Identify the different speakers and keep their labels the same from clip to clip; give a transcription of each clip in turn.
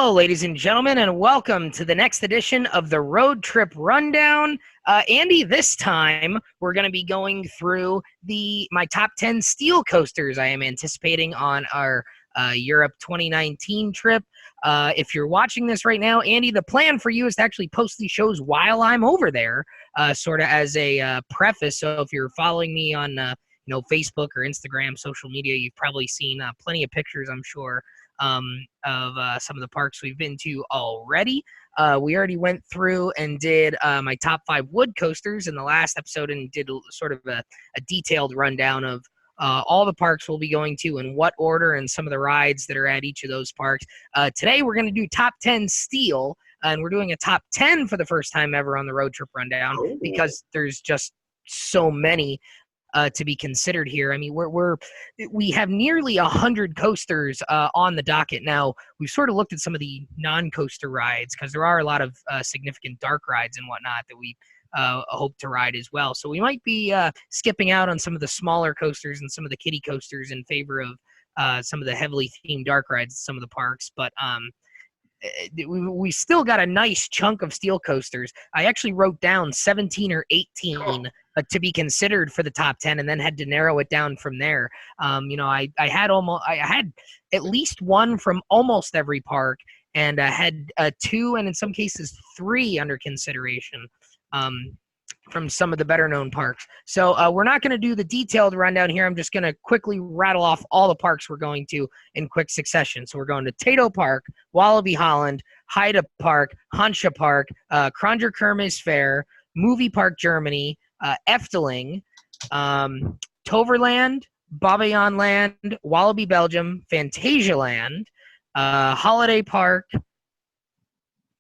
Speaker 1: Hello, ladies and gentlemen, and welcome to the next edition of the Road Trip Rundown. Andy, this time we're going to be going through my top 10 steel coasters I am anticipating on our Europe 2019 trip. If you're watching this right now, Andy, the plan for you is to actually post these shows while I'm over there, sort of as a preface. So if you're following me on Facebook or Instagram, social media, you've probably seen plenty of pictures, I'm sure, of some of the parks we've been to already. We already went through and did my top 5 wood coasters in the last episode and did sort of a detailed rundown of all the parks we'll be going to in what order and some of the rides that are at each of those parks. Today we're going to do top 10 steel, and we're doing a top 10 for the first time ever on the Road Trip Rundown because there's just so many to be considered here. I mean, we have nearly 100 coasters on the docket now. We've sort of looked at some of the non-coaster rides because there are a lot of significant dark rides and whatnot that we hope to ride as well. So we might be skipping out on some of the smaller coasters and some of the kiddie coasters in favor of some of the heavily themed dark rides at some of the parks. But we still got a nice chunk of steel coasters. I actually wrote down 17 or 18 to be considered for the top 10, and then had to narrow it down from there. I had at least one from almost every park, and I had 2 and in some cases 3 under consideration from some of the better known parks. So we're not going to do the detailed rundown here. I'm just going to quickly rattle off all the parks we're going to in quick succession. So we're going to Tato Park, Wallaby Holland, Haida Park, Hanscha Park, Kranger Kermes Fair, Movie Park Germany, Efteling, Toverland, Babylon Land, Wallaby Belgium, Phantasialand, Holiday Park,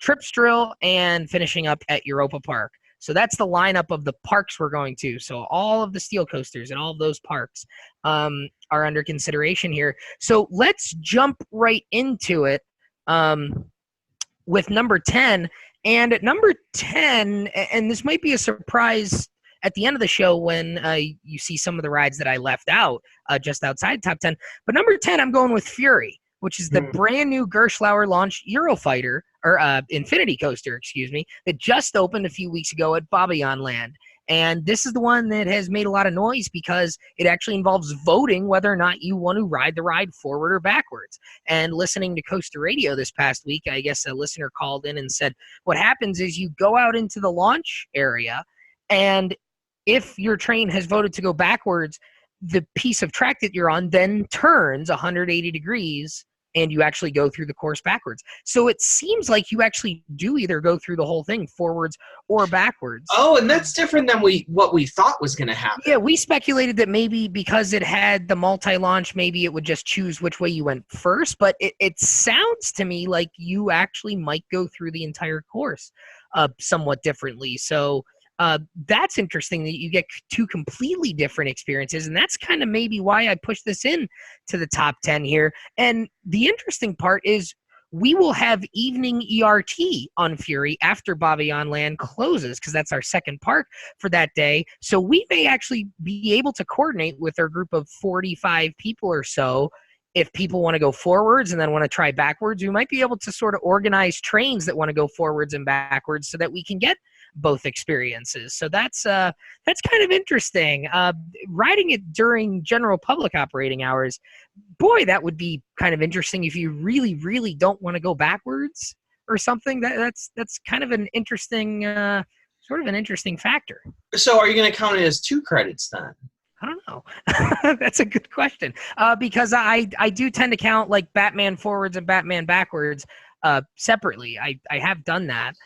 Speaker 1: Tripsdrill, and finishing up at Europa Park. So that's the lineup of the parks we're going to. So all of the steel coasters and all of those parks are under consideration here. So let's jump right into it with number 10. And at number 10, and this might be a surprise at the end of the show when you see some of the rides that I left out just outside top 10. But number 10, I'm going with Fury, which is the brand new Gerstlauer launched Eurofighter, or Infinity Coaster, that just opened a few weeks ago at Babylon Land. And this is the one that has made a lot of noise because it actually involves voting whether or not you want to ride the ride forward or backwards. And listening to Coaster Radio this past week, I guess a listener called in and said, what happens is you go out into the launch area, and if your train has voted to go backwards, the piece of track that you're on then turns 180 degrees and you actually go through the course backwards. So it seems like you actually do either go through the whole thing forwards or backwards.
Speaker 2: Oh, and that's different than what we thought was going to happen.
Speaker 1: Yeah, we speculated that maybe because it had the multi-launch, maybe it would just choose which way you went first. But it sounds to me like you actually might go through the entire course somewhat differently. So that's interesting that you get 2 completely different experiences, and that's kind of maybe why I pushed this in to the top 10 here. And the interesting part is we will have evening ERT on Fury after Babylon Land closes, because that's our second park for that day. So we may actually be able to coordinate with our group of 45 people or so. If people want to go forwards and then want to try backwards, we might be able to sort of organize trains that want to go forwards and backwards so that we can get both experiences. So that's kind of interesting. Riding it during general public operating hours, boy, that would be kind of interesting if you really, really don't want to go backwards or something. That's kind of an interesting, sort of an interesting factor.
Speaker 2: So are you going to count it as 2 credits then?
Speaker 1: I don't know. That's a good question. Because I do tend to count like Batman forwards and Batman backwards separately. I have done that.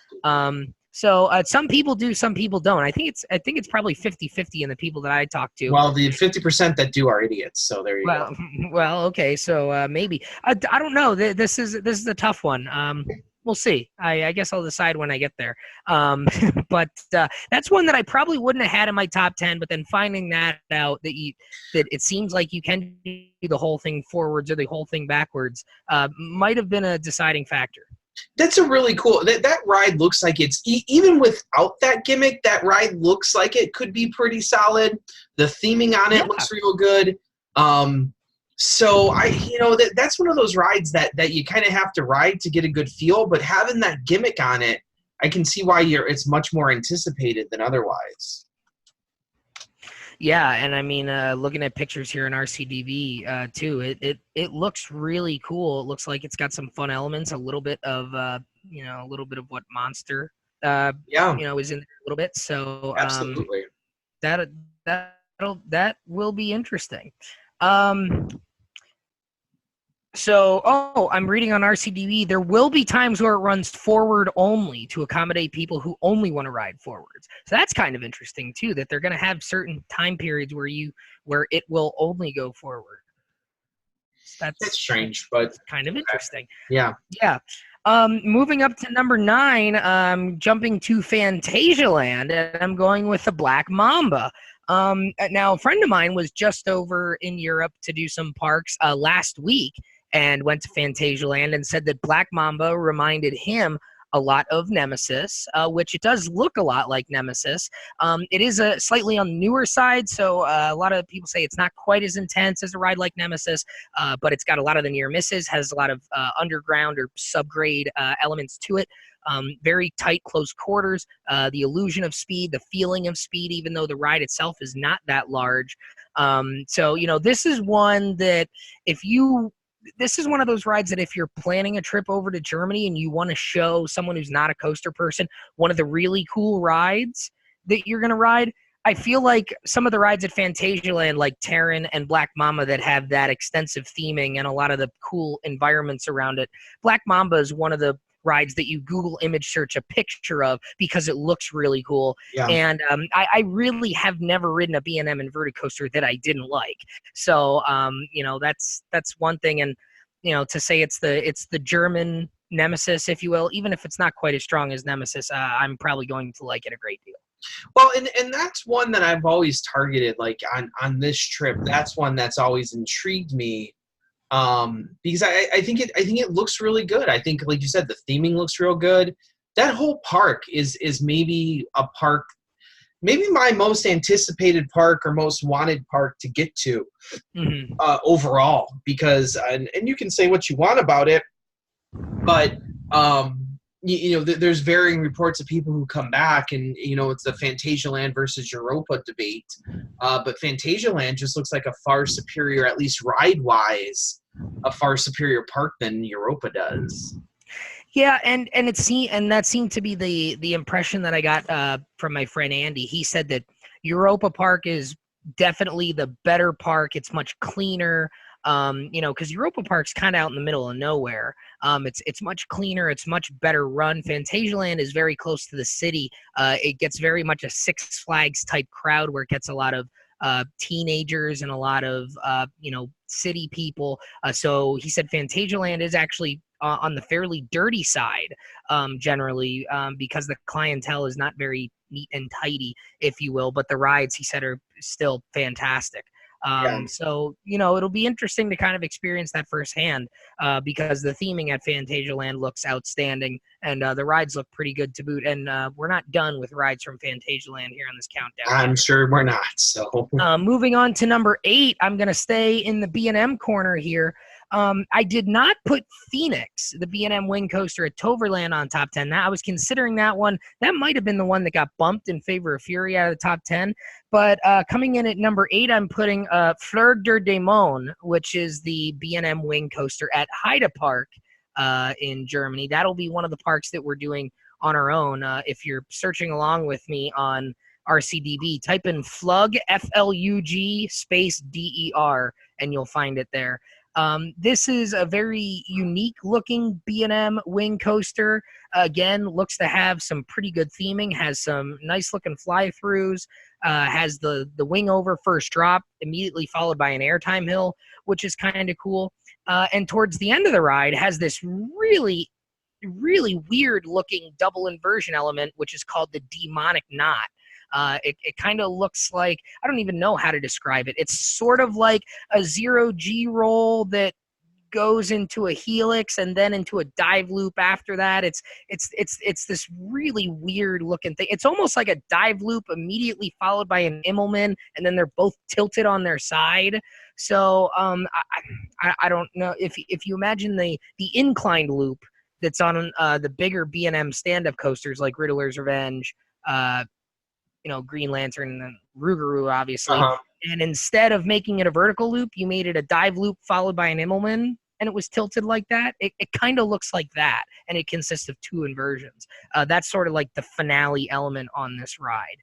Speaker 1: So some people do, some people don't. I think it's probably 50-50 in the people that I talk to.
Speaker 2: Well, the 50% that do are idiots. So there you go.
Speaker 1: Well, okay. So maybe I don't know. This is a tough one. We'll see. I guess I'll decide when I get there. But that's one that I probably wouldn't have had in my top 10. But then finding that out that it seems like you can do the whole thing forwards or the whole thing backwards might have been a deciding factor.
Speaker 2: That's a really cool. That ride looks like it's even without that gimmick. That ride looks like it could be pretty solid. The theming on it looks real good. So that's one of those rides that you kind of have to ride to get a good feel, but having that gimmick on it, I can see why it's much more anticipated than otherwise.
Speaker 1: Yeah, and I mean, looking at pictures here in RCDV too, it looks really cool. It looks like it's got some fun elements, a little bit of a little bit of what Monster
Speaker 2: Yeah,
Speaker 1: is in there a little bit. So
Speaker 2: absolutely.
Speaker 1: that that will be interesting. Um, I'm reading on RCDB. There will be times where it runs forward only to accommodate people who only want to ride forwards. So that's kind of interesting too. That they're going to have certain time periods where it will only go forward.
Speaker 2: That's strange, but
Speaker 1: that's kind of interesting.
Speaker 2: Yeah.
Speaker 1: Yeah. Moving up to number 9, jumping to Phantasialand, and I'm going with the Black Mamba. Now, a friend of mine was just over in Europe to do some parks last week and went to Phantasialand and said that Black Mamba reminded him a lot of Nemesis, which it does look a lot like Nemesis. It is a slightly on the newer side, so a lot of people say it's not quite as intense as a ride like Nemesis, but it's got a lot of the near misses, has a lot of underground or subgrade elements to it. Very tight, close quarters, the illusion of speed, the feeling of speed, even though the ride itself is not that large. So, this is one that this is one of those rides that if you're planning a trip over to Germany and you want to show someone who's not a coaster person one of the really cool rides that you're going to ride, I feel like some of the rides at Phantasialand, like Taron and Black Mamba, that have that extensive theming and a lot of the cool environments around it. Black Mamba is one of the rides that you Google image search a picture of because it looks really cool.
Speaker 2: Yeah.
Speaker 1: And I really have never ridden a B&M inverted coaster that I didn't like. So, that's one thing. And, to say it's the German Nemesis, if you will, even if it's not quite as strong as Nemesis, I'm probably going to like it a great deal.
Speaker 2: Well, and that's one that I've always targeted, like on this trip. That's one that's always intrigued me, because I think it looks really good. I think, like you said, the theming looks real good. That whole park is maybe a park, maybe my most anticipated park or most wanted park to get to overall. Because and you can say what you want about it, but there's varying reports of people who come back, and it's the Phantasialand versus Europa debate. But Phantasialand just looks like a far superior, at least ride-wise, a far superior park than Europa does.
Speaker 1: Yeah, and that seemed to be the impression that I got from my friend Andy. He said that Europa Park is definitely the better park. It's much cleaner. Because Europa Park's kind of out in the middle of nowhere. It's much cleaner. It's much better run. Phantasialand is very close to the city. It gets very much a Six Flags type crowd where it gets a lot of teenagers and a lot of city people. So he said Phantasialand is actually on the fairly dirty side generally, because the clientele is not very neat and tidy, if you will. But the rides, he said, are still fantastic. So, it'll be interesting to kind of experience that firsthand because the theming at Phantasialand looks outstanding and the rides look pretty good to boot. And we're not done with rides from Phantasialand here on this countdown.
Speaker 2: I'm sure we're not. So
Speaker 1: moving on to number 8, I'm going to stay in the B&M corner here. I did not put Phoenix, the B&M Wing Coaster at Toverland, on top 10. Now, I was considering that one. That might have been the one that got bumped in favor of Fury out of the top 10. But coming in at number 8, I'm putting Flug der Dämonen, which is the B&M Wing Coaster at Heide Park in Germany. That'll be one of the parks that we're doing on our own. If you're searching along with me on RCDB, type in Flug, Flug, space DER, and you'll find it there. This is a very unique looking B&M wing coaster. Again, looks to have some pretty good theming, has some nice looking fly-throughs, has the wing over first drop, immediately followed by an airtime hill, which is kind of cool. And towards the end of the ride has this really, really weird looking double inversion element, which is called the demonic knot. It kind of looks like, I don't even know how to describe it. It's sort of like a 0G roll that goes into a helix and then into a dive loop after that. It's this really weird looking thing. It's almost like a dive loop immediately followed by an Immelman, and then they're both tilted on their side. So I don't know if you imagine the inclined loop that's on the bigger B&M stand-up coasters like Riddler's Revenge, Green Lantern, and Rougarou, obviously.
Speaker 2: Uh-huh.
Speaker 1: And instead of making it a vertical loop, you made it a dive loop followed by an Immelman, and it was tilted like that. It kind of looks like that, and it consists of 2 inversions. That's sort of like the finale element on this ride.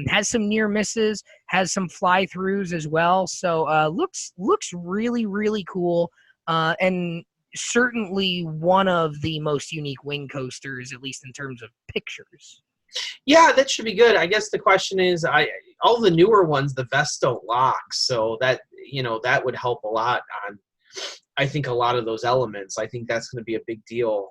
Speaker 1: Has some near misses, has some fly throughs as well. So looks really, really cool, and certainly one of the most unique wing coasters, at least in terms of pictures.
Speaker 2: Yeah, that should be good. I guess the question is, all the newer ones, the vests don't lock, so that that would help a lot on, I think, a lot of those elements. I think that's going to be a big deal.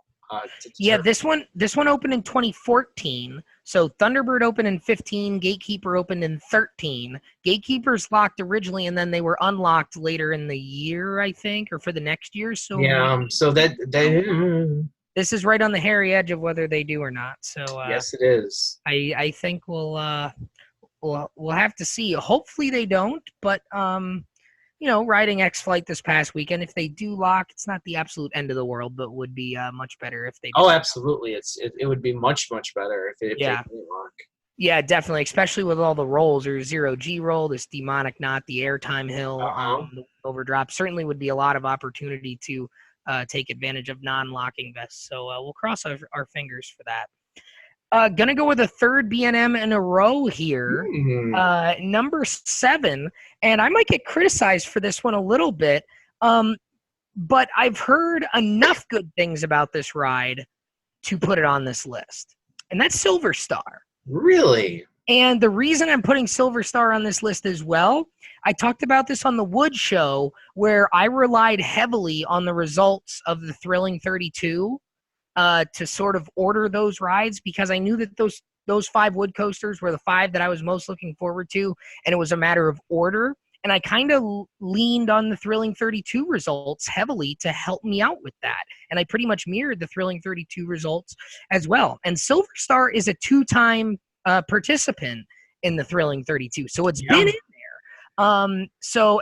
Speaker 1: Yeah, this one opened in 2014. So Thunderbird opened in 15, Gatekeeper opened in 13. Gatekeeper's locked originally, and then they were unlocked later in the year, I think, or for the next year. So
Speaker 2: yeah, so that
Speaker 1: this is right on the hairy edge of whether they do or not. So
Speaker 2: yes, it is.
Speaker 1: I think we'll have to see. Hopefully they don't, but riding X-Flight this past weekend, if they do lock, it's not the absolute end of the world, but would be much better if they.
Speaker 2: Oh, absolutely! It would be much better if they didn't lock.
Speaker 1: Yeah, definitely, especially with all the rolls or 0G roll, this demonic knot, the airtime hill, the overdrop. Certainly would be a lot of opportunity to take advantage of non-locking vests. So we'll cross our fingers for that. Gonna go with a third B&M in a row here. Number 7, and I might get criticized for this one a little bit, but I've heard enough good things about this ride to put it on this list, and that's Silver Star.
Speaker 2: Really?
Speaker 1: And the reason I'm putting Silver Star on this list as well, I talked about this on the Wood Show, where I relied heavily on the results of the Thrilling 32 to sort of order those rides, because I knew that those 5 wood coasters were the 5 that I was most looking forward to, and it was a matter of order. And I kind of leaned on the Thrilling 32 results heavily to help me out with that. And I pretty much mirrored the Thrilling 32 results as well. And Silver Star is a 2-time participant in the Thrilling 32. So it's been in there.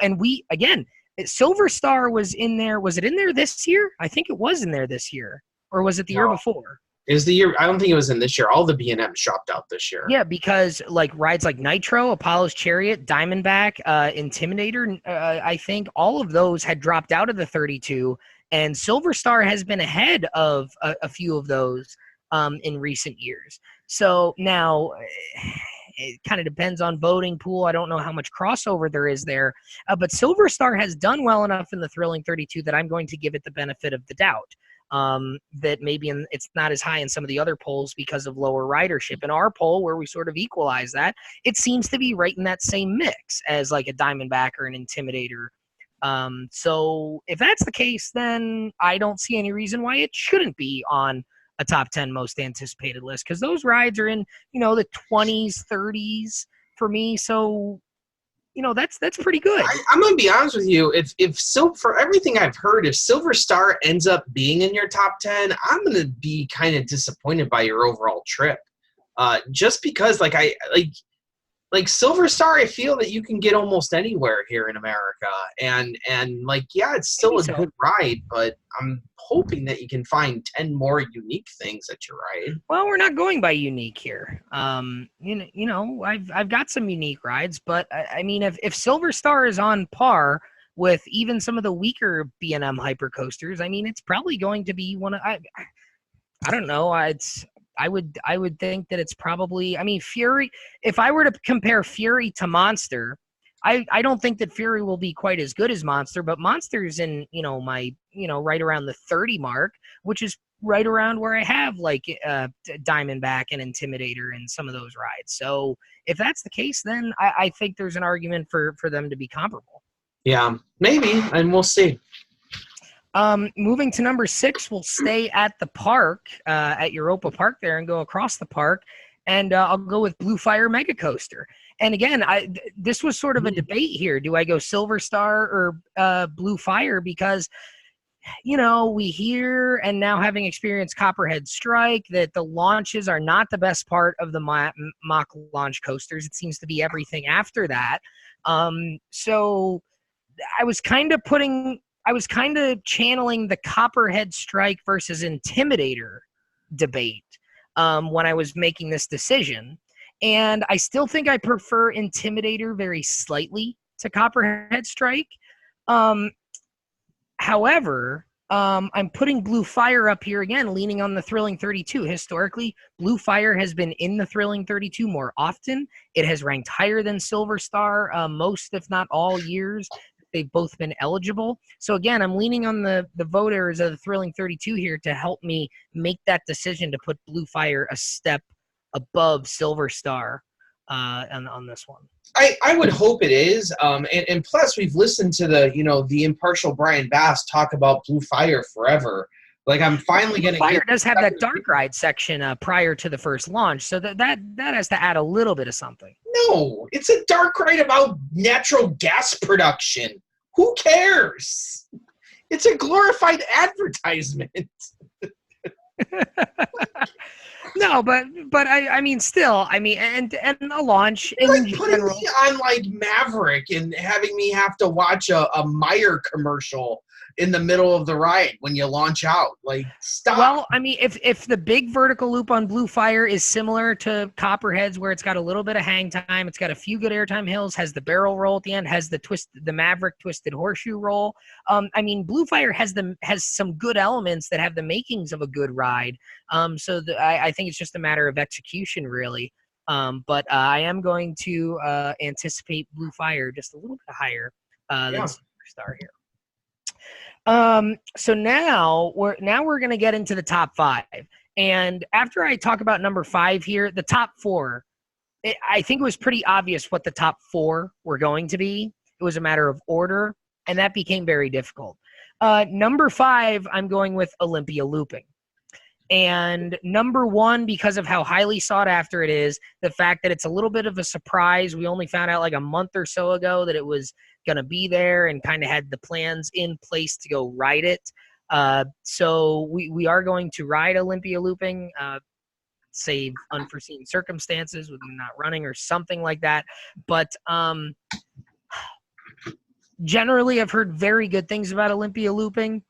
Speaker 1: And we, again, Silver Star was in there. Was it in there this year? I think it was in there this year. Or was it the year before?
Speaker 2: Is the year? I don't think it was in this year. All the B&Ms dropped out this year.
Speaker 1: Yeah, because like rides like Nitro, Apollo's Chariot, Diamondback, Intimidator, I think all of those had dropped out of the 32, and Silver Star has been ahead of a few of those in recent years. So now it kind of depends on voting pool. I don't know how much crossover there is there, but Silver Star has done well enough in the Thrilling 32 that I'm going to give it the benefit of the doubt. That maybe it's not as high in some of the other polls because of lower ridership. In our poll, where we sort of equalize that, it seems to be right in that same mix as like a Diamondback or an Intimidator. So if that's the case, then I don't see any reason why it shouldn't be on a top 10 most anticipated list, because those rides are in the 20s, 30s for me. So that's pretty good.
Speaker 2: I'm gonna be honest with you. If for everything I've heard, if Silver Star ends up being in your top 10, I'm gonna be kind of disappointed by your overall trip. Just because like Silver Star, I feel that you can get almost anywhere here in America, and it's still a good ride, but I'm hoping that you can find 10 more unique things at your ride.
Speaker 1: Well, we're not going by unique here. I've got some unique rides, but I mean, if Silver Star is on par with even some of the weaker B&M hypercoasters, I mean, it's probably going to be one of I don't know. I would think that it's probably, I mean, Fury, if I were to compare Fury to Monster, I don't think that Fury will be quite as good as Monster, but Monster's in, my, right around the 30 mark, which is right around where I have like Diamondback and Intimidator and some of those rides. So if that's the case, then I think there's an argument for them to be comparable.
Speaker 2: Yeah, maybe, and we'll see.
Speaker 1: Moving to number 6, we'll stay at the park, at Europa Park there, and go across the park, and I'll go with Blue Fire Mega Coaster. And again, this was sort of a debate here. Do I go Silver Star or Blue Fire? Because we hear, and now having experienced Copperhead Strike, that the launches are not the best part of the mock launch coasters. It seems to be everything after that. So I was kind of channeling the Copperhead Strike versus Intimidator debate when I was making this decision. And I still think I prefer Intimidator very slightly to Copperhead Strike. However, I'm putting Blue Fire up here again, leaning on the Thrilling 32. Historically, Blue Fire has been in the Thrilling 32 more often. It has ranked higher than Silver Star most, if not all, years. They've both been eligible. So again, I'm leaning on the voters of the Thrilling 32 here to help me make that decision to put Blue Fire a step above Silver Star on this one.
Speaker 2: I would hope it is. And plus, we've listened to the impartial Brian Bass talk about Blue Fire forever. Like, I'm finally going to
Speaker 1: Blue Fire does have that dark ride section prior to the first launch, so that has to add a little bit of something.
Speaker 2: No, it's a dark ride about natural gas production. Who cares? It's a glorified advertisement.
Speaker 1: No, but I mean, still, I mean, and a launch
Speaker 2: You're
Speaker 1: in
Speaker 2: like putting
Speaker 1: general.
Speaker 2: me on like Maverick and having me have to watch a Meyer commercial in the middle of the ride when you launch out. Like, stop.
Speaker 1: Well, I mean, if the big vertical loop on Blue Fire is similar to Copperhead's, where it's got a little bit of hang time, it's got a few good airtime hills, has the barrel roll at the end, has the Maverick twisted horseshoe roll. I mean, Blue Fire has some good elements that have the makings of a good ride. So I think it's just a matter of execution, really. But I am going to anticipate Blue Fire just a little bit higher than Superstar here. So now we're going to get into the top 5. And after I talk about number 5 here, the top 4, I think it was pretty obvious what the top 4 were going to be. It was a matter of order, and that became very difficult. Number 5, I'm going with Olympia Looping. And number 1, because of how highly sought after it is, the fact that it's a little bit of a surprise. We only found out like a month or so ago that it was going to be there and kind of had the plans in place to go ride it. So we are going to ride Olympia Looping, save unforeseen circumstances with them not running or something like that. But generally, I've heard very good things about Olympia Looping.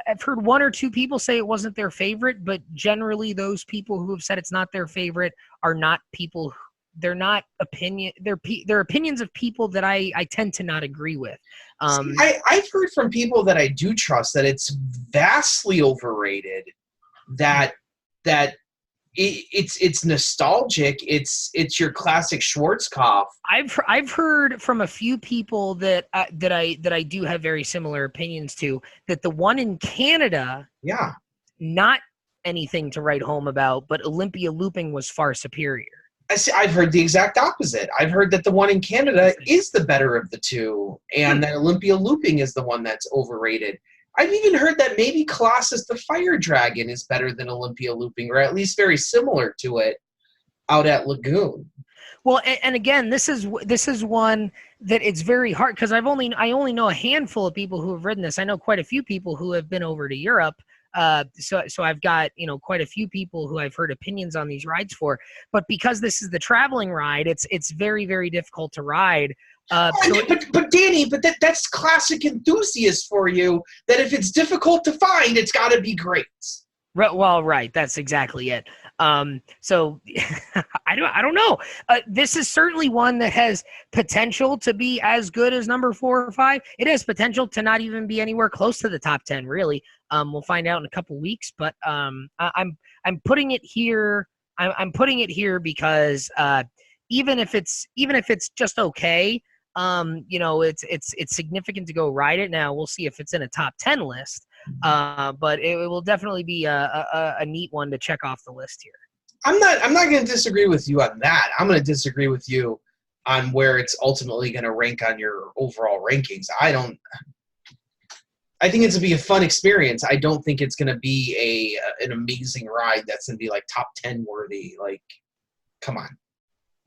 Speaker 1: I've heard 1 or 2 people say it wasn't their favorite, but generally those people who have said it's not their favorite are not people. They're not opinion. They're opinions of people that I tend to not agree with.
Speaker 2: I've heard from people that I do trust that it's vastly overrated. That it's nostalgic. It's your classic Schwarzkopf.
Speaker 1: I've heard from a few people that I do have very similar opinions to, that the one in Canada, not anything to write home about, but Olympia Looping was far superior.
Speaker 2: I've heard the exact opposite. I've heard that the one in Canada is the better of the two, and that Olympia Looping is the one that's overrated. I've even heard that maybe Colossus the Fire Dragon is better than Olympia Looping, or at least very similar to it out at Lagoon.
Speaker 1: Well, and again, this is one that it's very hard, because I only know a handful of people who have ridden this. I know quite a few people who have been over to Europe. So I've got, quite a few people who I've heard opinions on these rides for, but because this is the traveling ride, it's very, very difficult to ride.
Speaker 2: But Danny, that's classic enthusiast for you, that if it's difficult to find, it's got to be great.
Speaker 1: Well, right. That's exactly it. So I don't know. This is certainly one that has potential to be as good as number 4 or 5. It has potential to not even be anywhere close to the top 10, really. We'll find out in a couple weeks, but I'm putting it here. I'm putting it here because even if it's just okay, it's significant to go ride it. Now we'll see if it's in a top 10 list. But it will definitely be a neat one to check off the list here.
Speaker 2: I'm not going to disagree with you on that. I'm going to disagree with you on where it's ultimately going to rank on your overall rankings. I think it's going to be a fun experience. I don't think it's going to be an amazing ride that's going to be like top 10 worthy. Like, come on.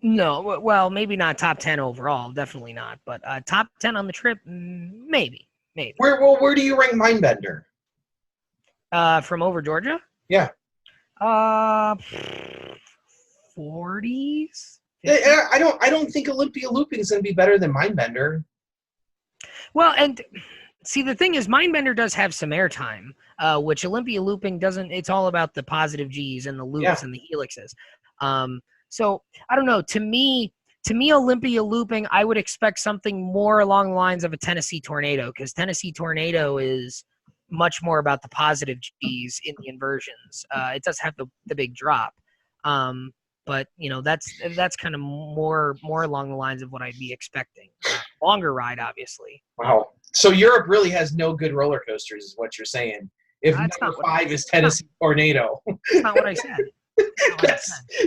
Speaker 1: No, well, maybe not top 10 overall, definitely not. But top 10 on the trip, maybe.
Speaker 2: Where do you rank Mindbender?
Speaker 1: From over Georgia?
Speaker 2: Yeah.
Speaker 1: 40s.
Speaker 2: I don't think Olympia looping is going to be better than Mindbender.
Speaker 1: Well, and see, the thing is, Mindbender does have some airtime, which Olympia looping doesn't. It's all about the positive G's and the loops and the helixes. So I don't know. To me, Olympia looping, I would expect something more along the lines of a Tennessee Tornado, because Tennessee Tornado is much more about the positive G's in the inversions. It does have the big drop. But that's kind of more along the lines of what I'd be expecting. Longer ride, obviously.
Speaker 2: Wow. So Europe really has no good roller coasters, is what you're saying. If number 5 is Tennessee Tornado.
Speaker 1: That's not what I said.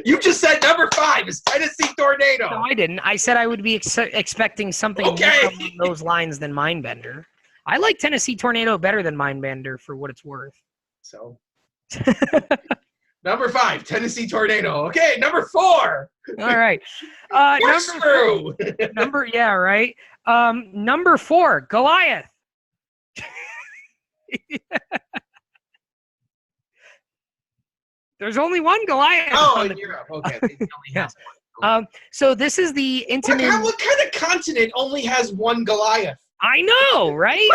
Speaker 2: You just said number 5 is Tennessee Tornado.
Speaker 1: No, I didn't. I said I would be expecting something more along those lines than Mindbender. I like Tennessee Tornado better than Mindbender for what it's worth.
Speaker 2: So. Number 5, Tennessee Tornado. Okay, number 4.
Speaker 1: All right. Number 4, Goliath. There's only one Goliath.
Speaker 2: Oh, in Europe. Okay. It only has one.
Speaker 1: So this is the Intamin.
Speaker 2: What kind of continent only has one Goliath?
Speaker 1: I know, right?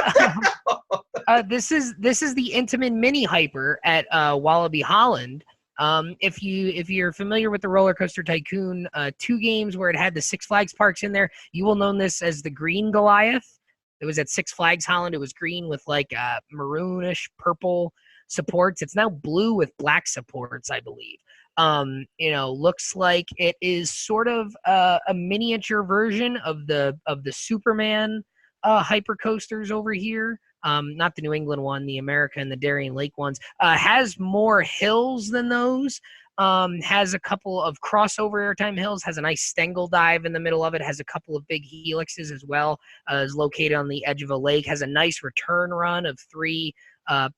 Speaker 1: This is the Intamin mini hyper at Wallaby Holland. If you're familiar with the Roller Coaster Tycoon 2 games where it had the Six Flags parks in there, you will know this as the green Goliath. It was at Six Flags Holland. It was green with like maroonish purple supports. It's now blue with black supports, I believe. Looks like it is sort of a miniature version of the Superman hyper coasters over here. Not the New England one, the America and the Darien Lake ones. Has more hills than those. Has a couple of crossover airtime hills. Has a nice Stengel dive in the middle of it. Has a couple of big helixes as well. Is located on the edge of a lake. Has a nice return run of 3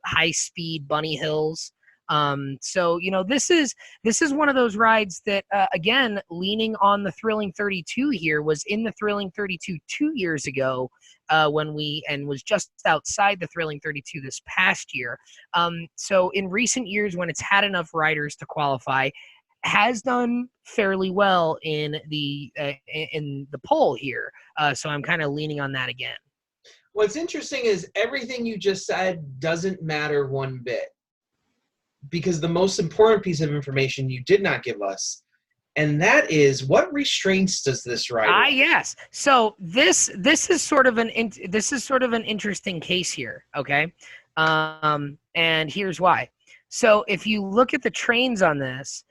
Speaker 1: high-speed bunny hills. So this is one of those rides that again, leaning on the Thrilling 32 here, was in the Thrilling 32 2 years ago when was just outside the Thrilling 32 this past year. So in recent years, when it's had enough riders to qualify, has done fairly well in the poll here. So I'm kind of leaning on that again.
Speaker 2: What's interesting is everything you just said doesn't matter one bit, because the most important piece of information you did not give us, and that is, what restraints does this ride have?
Speaker 1: Yes. So this is sort of an interesting case here. Okay, and here's why. So if you look at the trains on this,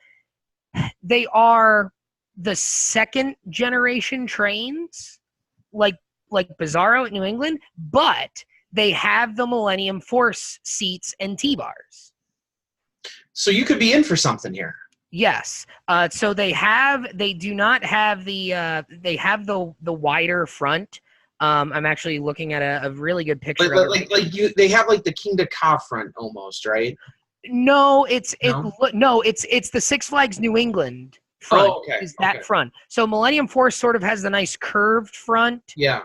Speaker 1: they are the 2nd generation trains, like Bizarro at New England, but they have the Millennium Force seats and T-bars.
Speaker 2: So you could be in for something here.
Speaker 1: Yes. So they do not have they have the wider front. I'm actually looking at a really good picture.
Speaker 2: They have like the King to Ka front almost, right?
Speaker 1: No, it's the Six Flags New England front.
Speaker 2: Oh, okay.
Speaker 1: Is that front. So Millennium Force sort of has the nice curved front.
Speaker 2: Yeah.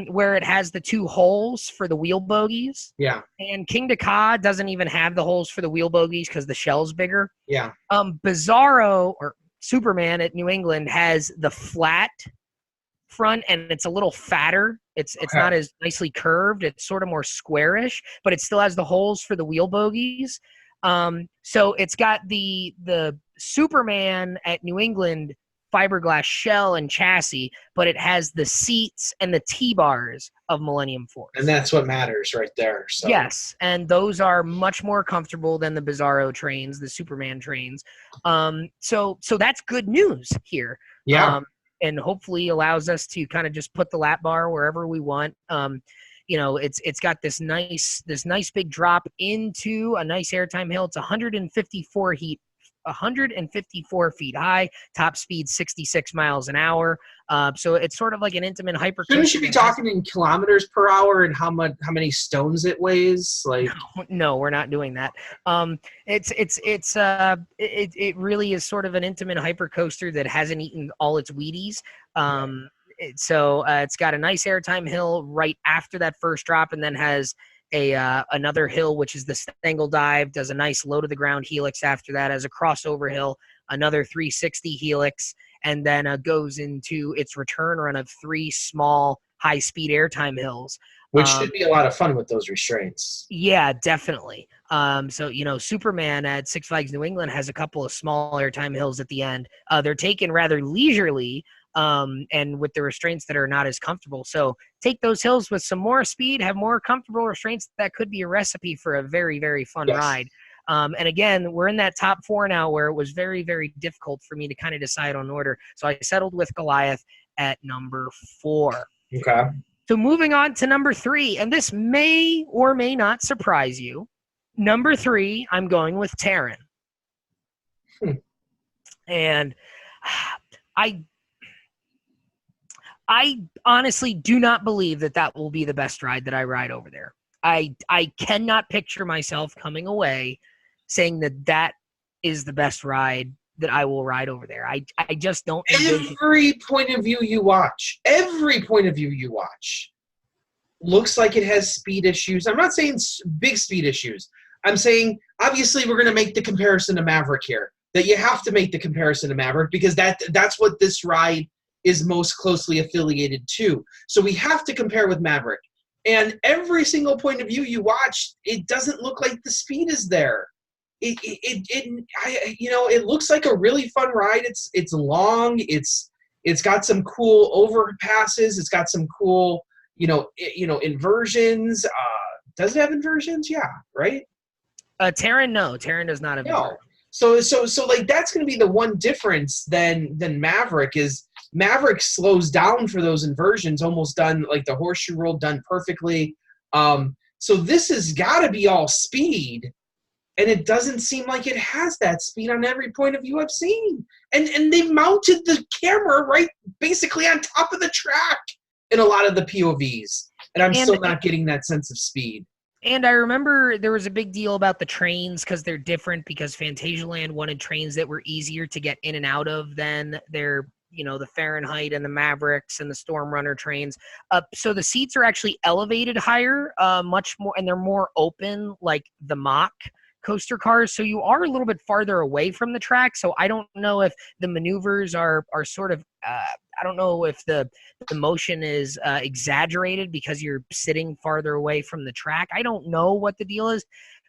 Speaker 1: Where it has the 2 holes for the wheel bogies.
Speaker 2: Yeah.
Speaker 1: And King to Ka doesn't even have the holes for the wheel bogies because the shell's bigger.
Speaker 2: Yeah.
Speaker 1: Bizarro or Superman at New England has the flat front, and it's a little fatter. It's not as nicely curved. It's sort of more squarish, but it still has the holes for the wheel bogies. So it's got the Superman at New England fiberglass shell and chassis, but it has the seats and the T-bars of Millennium Force.
Speaker 2: And that's what matters right there. So.
Speaker 1: Yes, and those are much more comfortable than the Bizarro trains, the Superman trains. So that's good news here.
Speaker 2: Yeah.
Speaker 1: And hopefully allows us to kind of just put the lap bar wherever we want. It's got this nice big drop into a nice airtime hill. It's 154 feet high, top speed 66 miles an hour. So it's sort of like an Intamin hyper.
Speaker 2: Shouldn't you be talking in kilometers per hour and how many stones it weighs? Like,
Speaker 1: no, we're not doing that. It really is sort of an Intamin hyper coaster that hasn't eaten all its Wheaties. So it's got a nice airtime hill right after that first drop, and then has another hill, which is the Stangle Dive, does a nice low to the ground helix after that as a crossover hill, another 360 helix, and then goes into its return run of 3 small high-speed airtime hills.
Speaker 2: Which should be a lot of fun with those restraints.
Speaker 1: Yeah, definitely. So, Superman at Six Flags New England has a couple of small airtime hills at the end. They're taken rather leisurely, and with the restraints that are not as comfortable. So take those hills with some more speed, have more comfortable restraints. That could be a recipe for a very, very fun ride. And again, we're in that top 4 now where it was very, very difficult for me to kind of decide on order. So I settled with Goliath at number 4.
Speaker 2: Okay.
Speaker 1: So moving on to number 3, and this may or may not surprise you. Number 3, I'm going with Taron. And I honestly do not believe that will be the best ride that I ride over there. I cannot picture myself coming away saying that is the best ride that I will ride over there. I just don't envision.
Speaker 2: Every point of view you watch looks like it has speed issues. I'm not saying big speed issues. I'm saying, obviously, we're going to make the comparison to Maverick here. That you have to make the comparison to Maverick because that's what this ride is most closely affiliated to. So we have to compare with Maverick. And every single point of view you watch, it doesn't look like the speed is there. It looks like a really fun ride. It's long. It's got some cool overpasses. It's got some cool, inversions. Does it have inversions? Yeah, right.
Speaker 1: Taron, no. Taron does not have inversions.
Speaker 2: So like that's going to be the one difference than Maverick is Maverick slows down for those inversions, almost done like the horseshoe roll done perfectly. So this has got to be all speed. And it doesn't seem like it has that speed on every point of view I've seen. And they mounted the camera right basically on top of the track in a lot of the POVs. And I'm still not getting that sense of speed.
Speaker 1: And I remember there was a big deal about the trains because they're different because Phantasialand wanted trains that were easier to get in and out of than their, the Fahrenheit and the Mavericks and the Storm Runner trains. So the seats are actually elevated higher, much more, and they're more open like the Mach coaster cars, so you are a little bit farther away from the track. So I don't know if the maneuvers are sort of I don't know if the motion is exaggerated because you're sitting farther away from the track. I don't know what the deal is,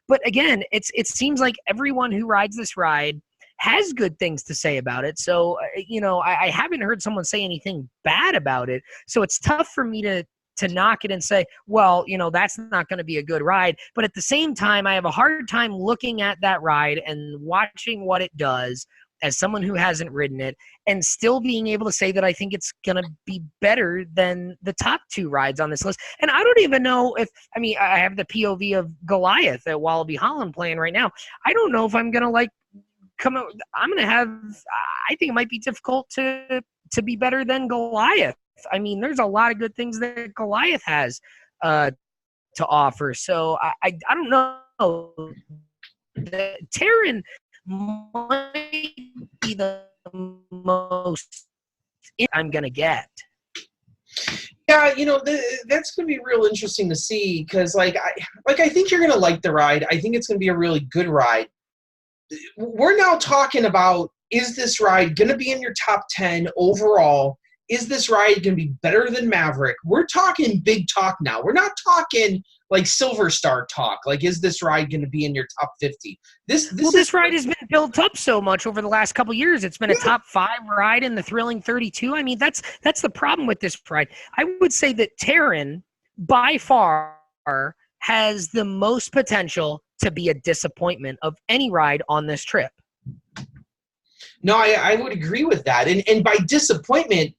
Speaker 1: but again, it seems like everyone who rides this ride has good things to say about it. So I haven't heard someone say anything bad about it. So it's tough for me to knock it and say, well, that's not going to be a good ride. But at the same time, I have a hard time looking at that ride and watching what it does as someone who hasn't ridden it and still being able to say that I think it's going to be better than the top 2 rides on this list. And I don't even know I have the POV of Goliath at Wallaby Holland playing right now. I don't know if I'm going to I think it might be difficult to be better than Goliath. I mean, there's a lot of good things that Goliath has to offer. So I don't know. Taron might be the most I'm going to get.
Speaker 2: Yeah, that's going to be real interesting to see because, I think you're going to like the ride. I think it's going to be a really good ride. We're now talking about, is this ride going to be in your top 10 overall? Is this ride going to be better than Maverick? We're talking big talk now. We're not talking like Silver Star talk. Like, is this ride going to be in your top 50? This
Speaker 1: ride has been built up so much over the last couple of years. It's been a top 5 ride in the Thrilling 32. I mean, that's the problem with this ride. I would say that Taron, by far, has the most potential to be a disappointment of any ride on this trip.
Speaker 2: No, I would agree with that. And by disappointment,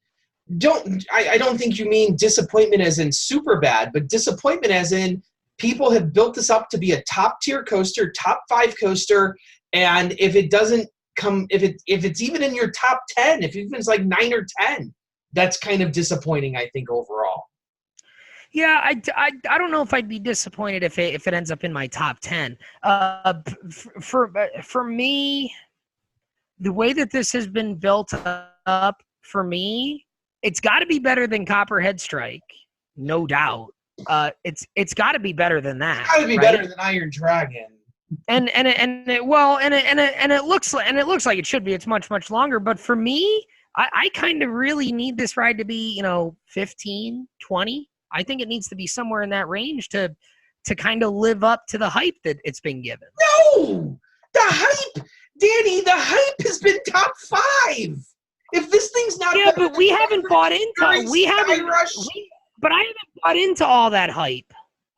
Speaker 2: I don't think you mean disappointment as in super bad, but disappointment as in people have built this up to be a top tier coaster, top 5 coaster, and if it doesn't come, if it's even in your top 10, if even it's like 9 or 10, that's kind of disappointing, I think, overall.
Speaker 1: Yeah, I don't know if I'd be disappointed if it ends up in my top 10. For me, the way that this has been built up for me, it's got to be better than Copperhead Strike, no doubt. it's got to be better than that.
Speaker 2: It's got to be better than Iron Dragon.
Speaker 1: And it looks like it should be. It's much longer. But for me, I kind of really need this ride to be 15, 20. I think it needs to be somewhere in that range to kind of live up to the hype that it's been given.
Speaker 2: No, the hype, Danny. The hype has been top 5. If this thing's not,
Speaker 1: yeah, but we haven't bought into but I haven't bought into all that hype.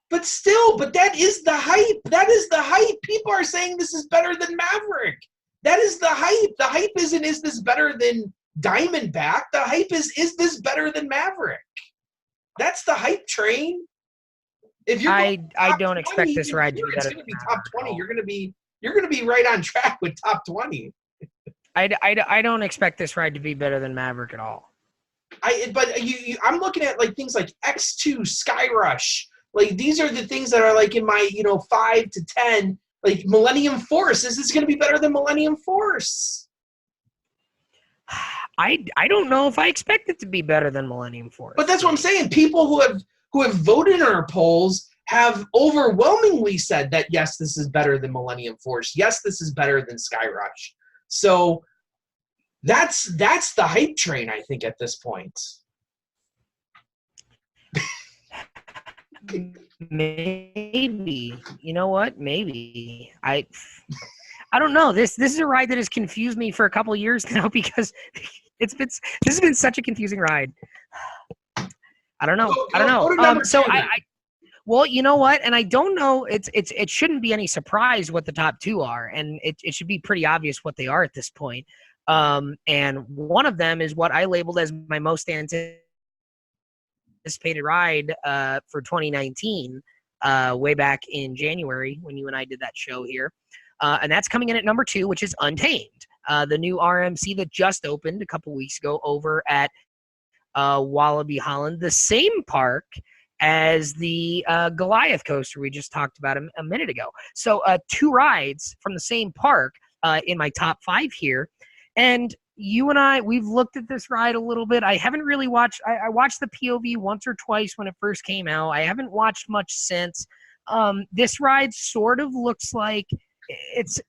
Speaker 2: But still, that is the hype. That is the hype. People are saying this is better than Maverick. That is the hype. The hype isn't, is this better than Diamondback? The hype is this better than Maverick? That's the hype train. If you're
Speaker 1: I don't expect this ride to be better.
Speaker 2: It's going to be top 20. You're going to be right on track with top 20.
Speaker 1: I don't expect this ride to be better than Maverick at all.
Speaker 2: I'm looking at like things like X2, Sky Rush. Like these are the things that are like in my 5 to 10. Like Millennium Force. Is this going to be better than Millennium Force?
Speaker 1: I don't know if I expect it to be better than Millennium Force.
Speaker 2: But that's what I'm saying. People who have voted in our polls have overwhelmingly said that yes, this is better than Millennium Force. Yes, this is better than Sky Rush. So that's the hype train, I think, at this point.
Speaker 1: Maybe. You know what? Maybe. I don't know. This is a ride that has confused me for a couple of years now because this has been such a confusing ride. I don't know. Well, you know what? And I don't know. It shouldn't be any surprise what the top 2 are, and it should be pretty obvious what they are at this point. And one of them is what I labeled as my most anticipated ride for 2019, way back in January when you and I did that show here. And that's coming in at number 2, which is Untamed, the new RMC that just opened a couple weeks ago over at Wallaby Holland, the same park as the Goliath coaster we just talked about a minute ago. So 2 rides from the same park in my top 5 here. And you and I, we've looked at this ride a little bit. I haven't really watched. I watched the POV once or twice when it first came out. I haven't watched much since. This ride sort of looks like it's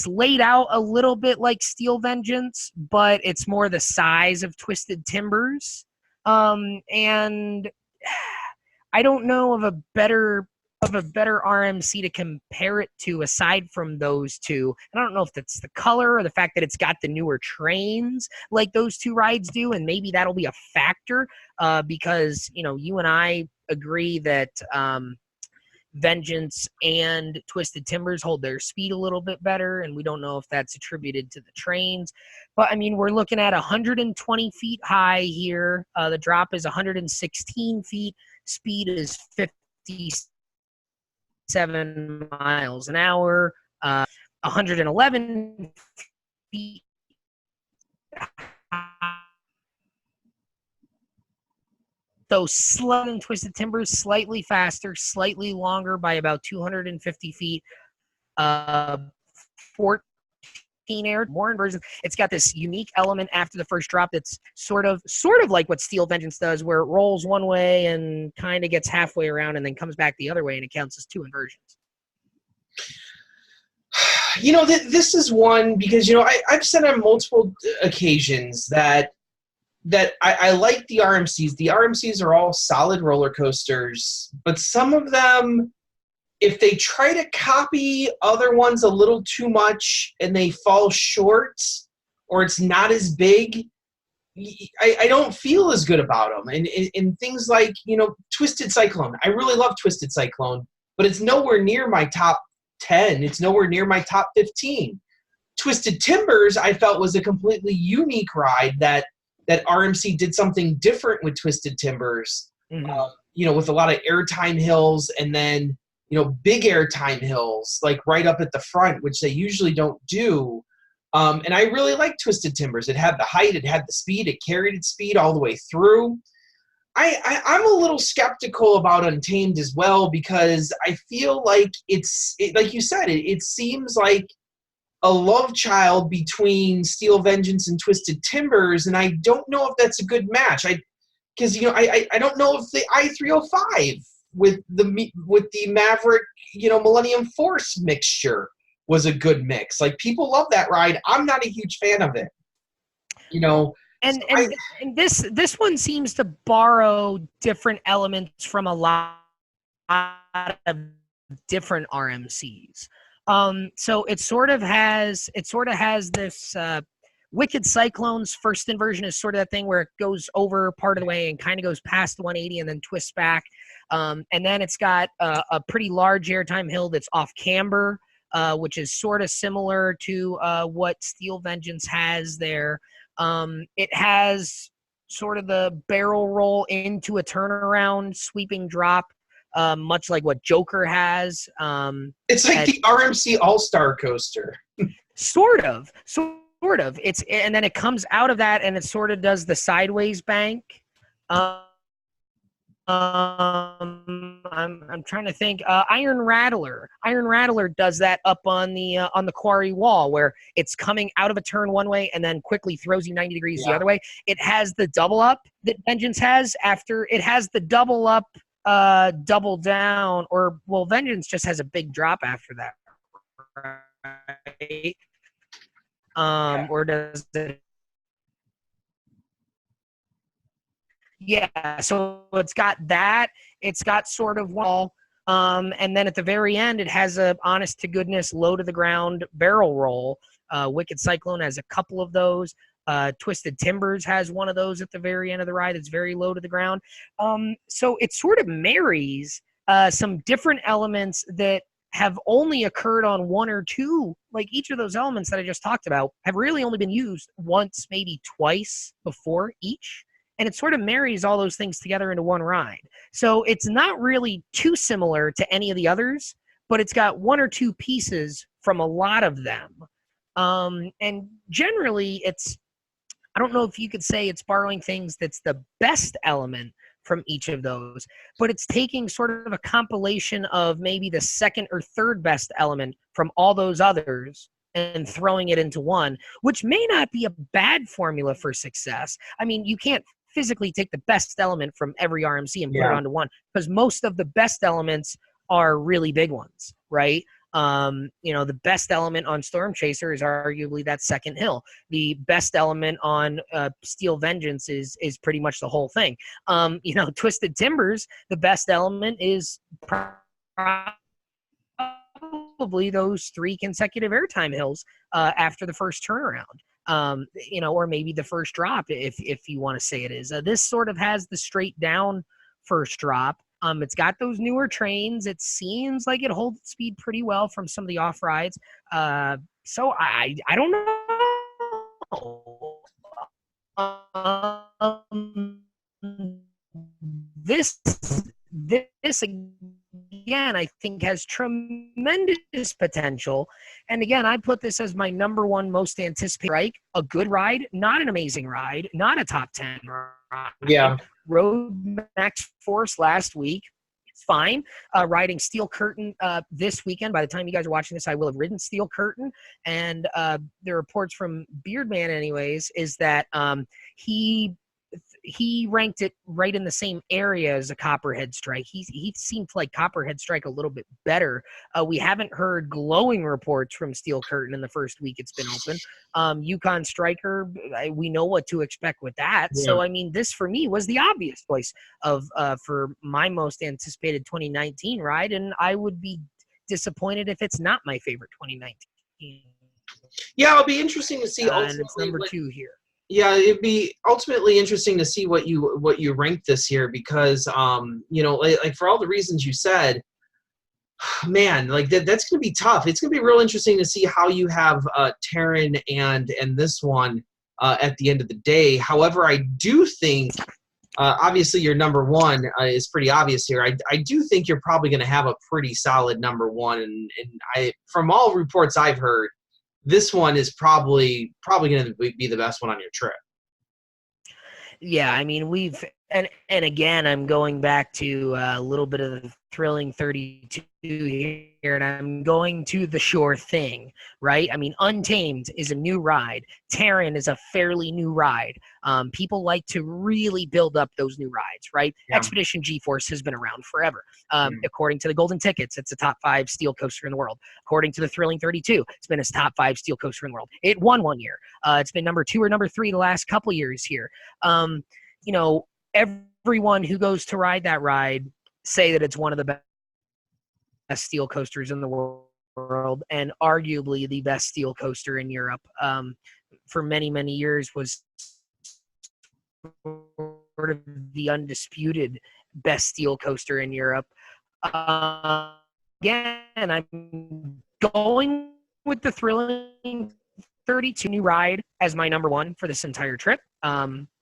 Speaker 1: laid out a little bit like Steel Vengeance, but it's more the size of Twisted Timbers. And I don't know of a better RMC to compare it to aside from those two. And I don't know if that's the color or the fact that it's got the newer trains like those 2 rides do, and maybe that'll be a factor because you and I agree that Vengeance and Twisted Timbers hold their speed a little bit better, and we don't know if that's attributed to the trains. But I mean, we're looking at 120 feet high here. The drop is 116 feet. Speed is 57 miles an hour. 111 feet So Sled and Twisted Timbers, slightly faster, slightly longer by about 250 feet. 14 air, more inversions. It's got this unique element after the first drop that's sort of like what Steel Vengeance does, where it rolls one way and kind of gets halfway around and then comes back the other way, and it counts as 2 inversions.
Speaker 2: This is one because, I've said on multiple occasions that I like the RMCs. The RMCs are all solid roller coasters, but some of them, if they try to copy other ones a little too much and they fall short or it's not as big, I don't feel as good about them. And things like, Twisted Cyclone. I really love Twisted Cyclone, but it's nowhere near my top 10. It's nowhere near my top 15. Twisted Timbers, I felt, was a completely unique ride that RMC did something different with Twisted Timbers, with a lot of airtime hills and then, big airtime hills, like right up at the front, which they usually don't do. And I really liked Twisted Timbers. It had the height, it had the speed, it carried its speed all the way through. I'm a little skeptical about Untamed as well because I feel like like you said, it seems like a love child between Steel Vengeance and Twisted Timbers, and I don't know if that's a good match. because I don't know if the I-305 with the Maverick Millennium Force mixture was a good mix. Like, people love that ride. I'm not a huge fan of it.
Speaker 1: And this one seems to borrow different elements from a lot of different RMCs. So it sort of has this Wicked Cyclone's first inversion is sort of that thing where it goes over part of the way and kind of goes past 180 and then twists back. And then it's got a pretty large airtime hill that's off camber, which is sort of similar to what Steel Vengeance has there. It has sort of the barrel roll into a turnaround sweeping drop, much like what Joker has.
Speaker 2: It's like the RMC All-Star coaster.
Speaker 1: Sort of. It's, and then it comes out of that and it sort of does the sideways bank. I'm trying to think. Iron Rattler does that up on the quarry wall, where it's coming out of a turn one way and then quickly throws you 90 degrees the other way. It has the double up that Vengeance has after it has the double up, double down, or Vengeance just has a big drop after that, right? Or does it? Yeah, so it's got that. It's got sort of wall, and then at the very end, it has a honest to goodness low to the ground barrel roll. Wicked Cyclone has a couple of those. Twisted Timbers has one of those at the very end of the ride. It's very low to the ground. So it sort of marries some different elements that have only occurred on one or two. Like, each of those elements that I just talked about have really only been used once, maybe twice before each. And it sort of marries all those things together into one ride. So it's not really too similar to any of the others, but it's got one or two pieces from a lot of them. And generally, I don't know if you could say it's borrowing things that's the best element from each of those, but it's taking sort of a compilation of maybe the second or third best element from all those others and throwing it into one, which may not be a bad formula for success. I mean, you can't physically take the best element from every RMC and put it onto one, because most of the best elements are really big ones, right? The best element on Storm Chaser is arguably that second hill. The best element on Steel Vengeance is pretty much the whole thing. Twisted Timbers, the best element is probably those three consecutive airtime hills after the first turnaround. Or maybe the first drop, if you want to say it is. This sort of has the straight down first drop. It's got those newer trains. It seems like it holds speed pretty well from some of the off rides. So I don't know. This again, I think, has tremendous potential. And again, I put this as my number one most anticipated ride. A good ride, not an amazing ride, not a top 10 ride.
Speaker 2: Yeah.
Speaker 1: Rode Max Force last week. It's fine. Riding Steel Curtain this weekend. By the time you guys are watching this, I will have ridden Steel Curtain. And the reports from Beardman, anyways, is that he ranked it right in the same area as a Copperhead Strike. He seemed to like Copperhead Strike a little bit better. We haven't heard glowing reports from Steel Curtain in the first week it's been open. Yukon Striker, we know what to expect with that. Yeah. So, I mean, this for me was the obvious choice for my most anticipated 2019 ride, and I would be disappointed if it's not my favorite 2019.
Speaker 2: Yeah, it'll be interesting to see.
Speaker 1: And it's number 2 here.
Speaker 2: Yeah, it'd be ultimately interesting to see what you rank this year, because like for all the reasons you said, man, like that's gonna be tough. It's gonna be real interesting to see how you have Taron and this one at the end of the day. However, I do think obviously your number one is pretty obvious here. I do think you're probably gonna have a pretty solid number one, and I, from all reports I've heard, this one is probably going to be the best one on your trip.
Speaker 1: Yeah, I mean, we've And again, I'm going back to a little bit of the thrilling 32 here, and I'm going to the sure thing, right? I mean, Untamed is a new ride. Taron is a fairly new ride. People like to really build up those new rides, right?
Speaker 2: Yeah.
Speaker 1: Expedition GeForce has been around forever.
Speaker 2: Yeah.
Speaker 1: According to the Golden Tickets, it's a top 5 steel coaster in the world. According to the Thrilling 32, it's been a top 5 steel coaster in the world. It won one year. It's been number 2 or number 3 the last couple years here. You know, everyone who goes to ride that ride say that it's one of the best steel coasters in the world, and arguably the best steel coaster in Europe. For many, many years was sort of the undisputed best steel coaster in Europe. Again, I'm going with the Thrilling 32 new ride as my number 1 for this entire trip.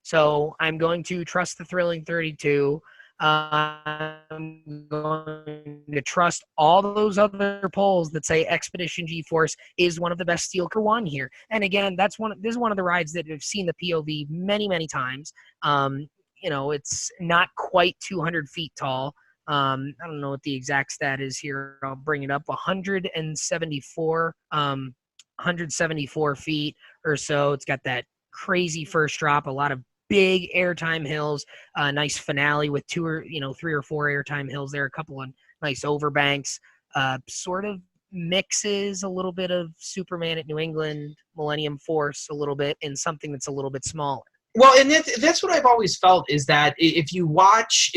Speaker 1: So I'm going to trust the Thrilling 32. I'm going to trust all those other polls that say Expedition GeForce is one of the best steel car one here. And again, this is one of the rides that have seen the POV many, many times. You know, it's not quite 200 feet tall. I don't know what the exact stat is here. I'll bring it up. 174 feet or so. It's got that crazy first drop, a lot of big airtime hills, nice finale with 3 or 4 airtime hills there, a couple of nice overbanks, sort of mixes a little bit of Superman at New England, Millennium Force a little bit, in something that's a little bit smaller.
Speaker 2: Well, and that's what I've always felt, is that if you watch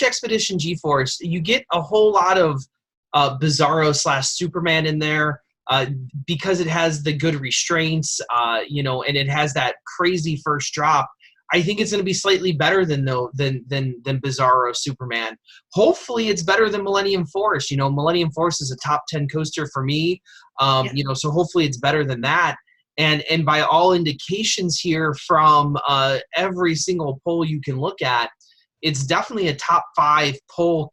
Speaker 2: Expedition GeForce, you get a whole lot of Bizarro / Superman in there, because it has the good restraints, and it has that crazy first drop. I think it's going to be slightly better than Bizarro Superman. Hopefully, it's better than Millennium Force. Millennium Force is a top 10 coaster for me. So hopefully it's better than that. And by all indications here from every single poll you can look at, it's definitely a top 5 poll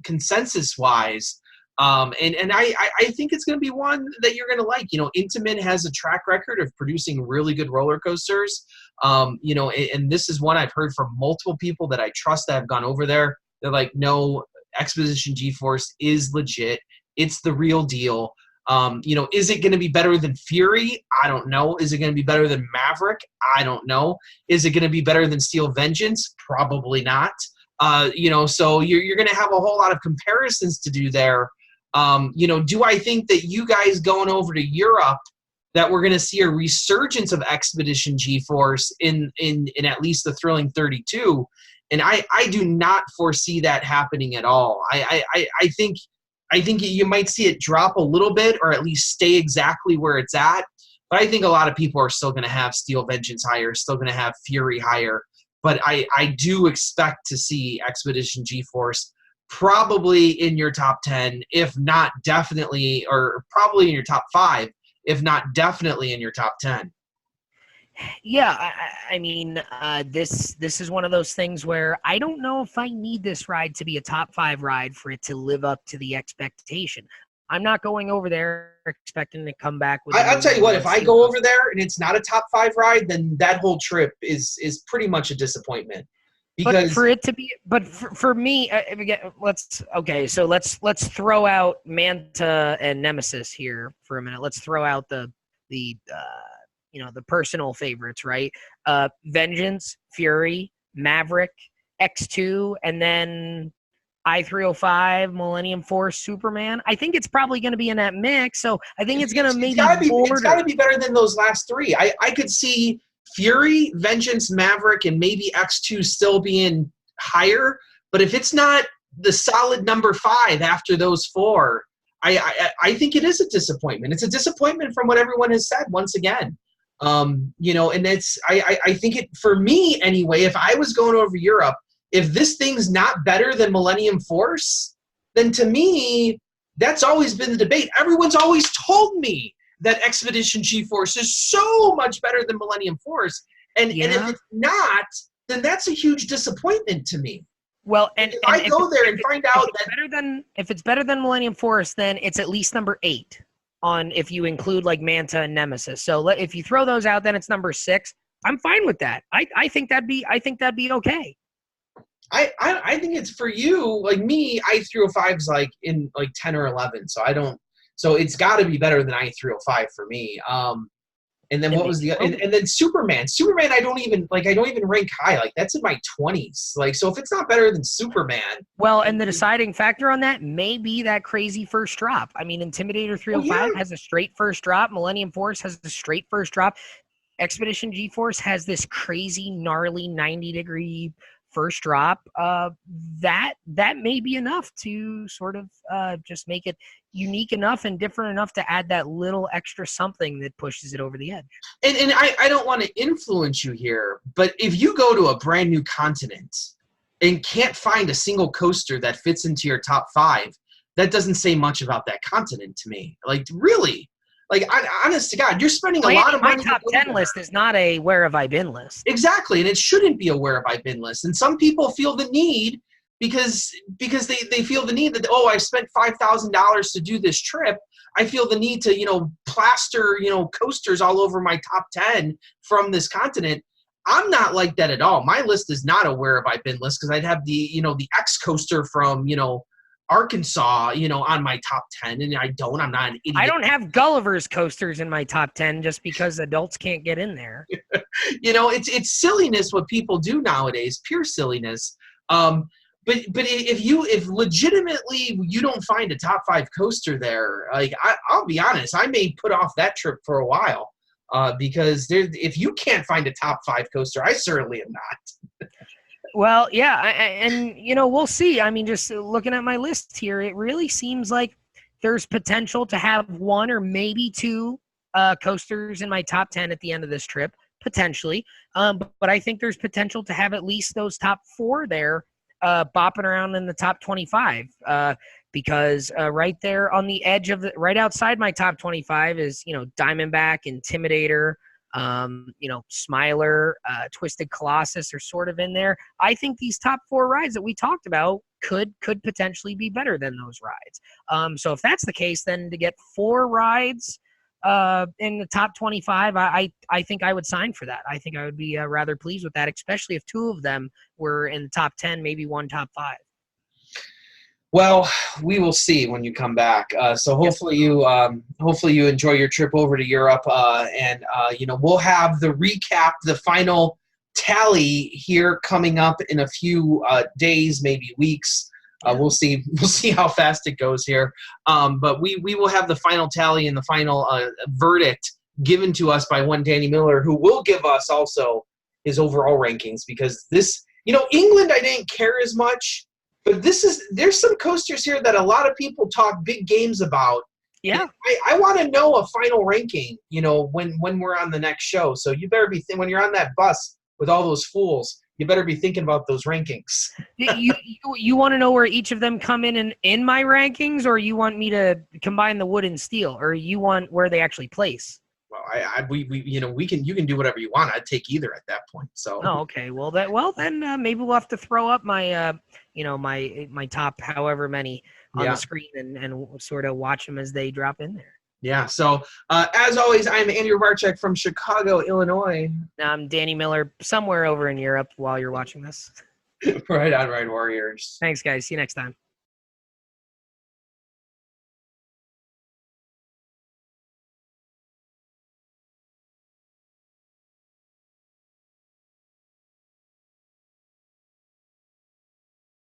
Speaker 2: consensus wise. And I think it's going to be one that you're going to like. Intamin has a track record of producing really good roller coasters. And this is one I've heard from multiple people that I trust that have gone over there. They're like, no, Expedition GeForce is legit. It's the real deal. Is it going to be better than Fury? I don't know. Is it going to be better than Maverick? I don't know. Is it going to be better than Steel Vengeance? Probably not. So you're going to have a whole lot of comparisons to do there. Do I think that you guys going over to Europe, that we're going to see a resurgence of Expedition GeForce in at least the Thrilling 32? And I do not foresee that happening at all. I think you might see it drop a little bit, or at least stay exactly where it's at. But I think a lot of people are still going to have Steel Vengeance higher, still going to have Fury higher. But I do expect to see Expedition GeForce probably in your top 10, if not definitely, or probably in your top 5, if not definitely in your top 10.
Speaker 1: Yeah, I mean, this is one of those things where I don't know if I need this ride to be a top 5 ride for it to live up to the expectation. I'm not going over there expecting to come back with.
Speaker 2: I'll tell you what, if I go over there and it's not a top 5 ride, then that whole trip is pretty much a disappointment. Because
Speaker 1: but for it to be, for me, let's throw out Manta and Nemesis here for a minute. Let's throw out the personal favorites, right? Vengeance, Fury, Maverick, X2, and then I-305, Millennium Force, Superman. I think it's probably going to be in that mix, so I think it's going to maybe
Speaker 2: it's got to be better than those last 3. I could see Fury, Vengeance, Maverick, and maybe X2 still being higher, but if it's not the solid number 5 after those 4, I think it is a disappointment. It's a disappointment from what everyone has said once again. And it's I think it, for me anyway, if I was going over Europe, if this thing's not better than Millennium Force, then to me, that's always been the debate. Everyone's always told me that Expedition GeForce is so much better than Millennium Force. And if it's not, then that's a huge disappointment to me.
Speaker 1: Well, and
Speaker 2: if I go there and find out that
Speaker 1: if it's better than Millennium Force, then it's at least number 8 on, if you include like Manta and Nemesis. So if you throw those out, then it's number 6. I'm fine with that. I think that'd be okay.
Speaker 2: I think it's for you. Like me, i305 is like in like 10 or 11, so I don't. So it's got to be better than i305 for me. And then what was the and then Superman? Superman, I don't even rank high. Like that's in my 20s. Like so, if it's not better than Superman,
Speaker 1: well, and the deciding factor on that may be that crazy first drop. I mean, Intimidator 305 has a straight first drop. Millennium Force has a straight first drop. Expedition G-Force has this crazy, gnarly 90-degree first drop. That may be enough to sort of just make it unique enough and different enough to add that little extra something that pushes it over the edge.
Speaker 2: And I don't want to influence you here, but if you go to a brand new continent and can't find a single coaster that fits into your top 5, that doesn't say much about that continent to me. Like, really? Like, honest to God, you're spending a lot of money.
Speaker 1: My top 10 list is not a where have I been list.
Speaker 2: Exactly, and it shouldn't be a where have I been list. And some people feel the need because they feel the need that, oh, I spent $5,000 to do this trip. I feel the need to, plaster, coasters all over my top 10 from this continent. I'm not like that at all. My list is not a where have I been list because I'd have the X coaster from, Arkansas, on my top 10, and I'm not an idiot.
Speaker 1: I don't have Gulliver's coasters in my top 10 just because adults can't get in there.
Speaker 2: It's silliness what people do nowadays, pure silliness. But if legitimately you don't find a top 5 coaster there, like I'll be honest, I may put off that trip for a while because if you can't find a top 5 coaster, I certainly am not.
Speaker 1: Well, yeah, and we'll see. I mean, just looking at my list here, it really seems like there's potential to have 1 or maybe 2 coasters in my top 10 at the end of this trip, potentially. But I think there's potential to have at least those top 4 there bopping around in the top 25 because right there on the edge of right outside my top 25 is, Diamondback, Intimidator, Smiler, Twisted Colossus are sort of in there. I think these top 4 rides that we talked about could potentially be better than those rides. So if that's the case, then to get 4 rides in the top 25, I think I would sign for that. I think I would be rather pleased with that, especially if 2 of them were in the top 10, maybe 1 top 5.
Speaker 2: Well, we will see when you come back. So hopefully you enjoy your trip over to Europe, and we'll have the recap, the final tally here coming up in a few days, maybe weeks. We'll see how fast it goes here. But we will have the final tally and the final verdict given to us by one Danny Miller, who will give us also his overall rankings because this, England I didn't care as much. But there's some coasters here that a lot of people talk big games about.
Speaker 1: Yeah.
Speaker 2: I want to know a final ranking, when we're on the next show. So you better be when you're on that bus with all those fools, you better be thinking about those rankings.
Speaker 1: you want to know where each of them come in my rankings, or you want me to combine the wood and steel, or you want where they actually place?
Speaker 2: Well, you can do whatever you want. I'd take either at that point. So.
Speaker 1: Oh, okay. Well, then maybe we'll have to throw up my my top however many on the screen and sort of watch them as they drop in there.
Speaker 2: Yeah. So as always, I'm Andrew Barczyk from Chicago, Illinois.
Speaker 1: I'm Danny Miller, somewhere over in Europe while you're watching this.
Speaker 2: Right on, Ride Warriors.
Speaker 1: Thanks, guys. See you next time.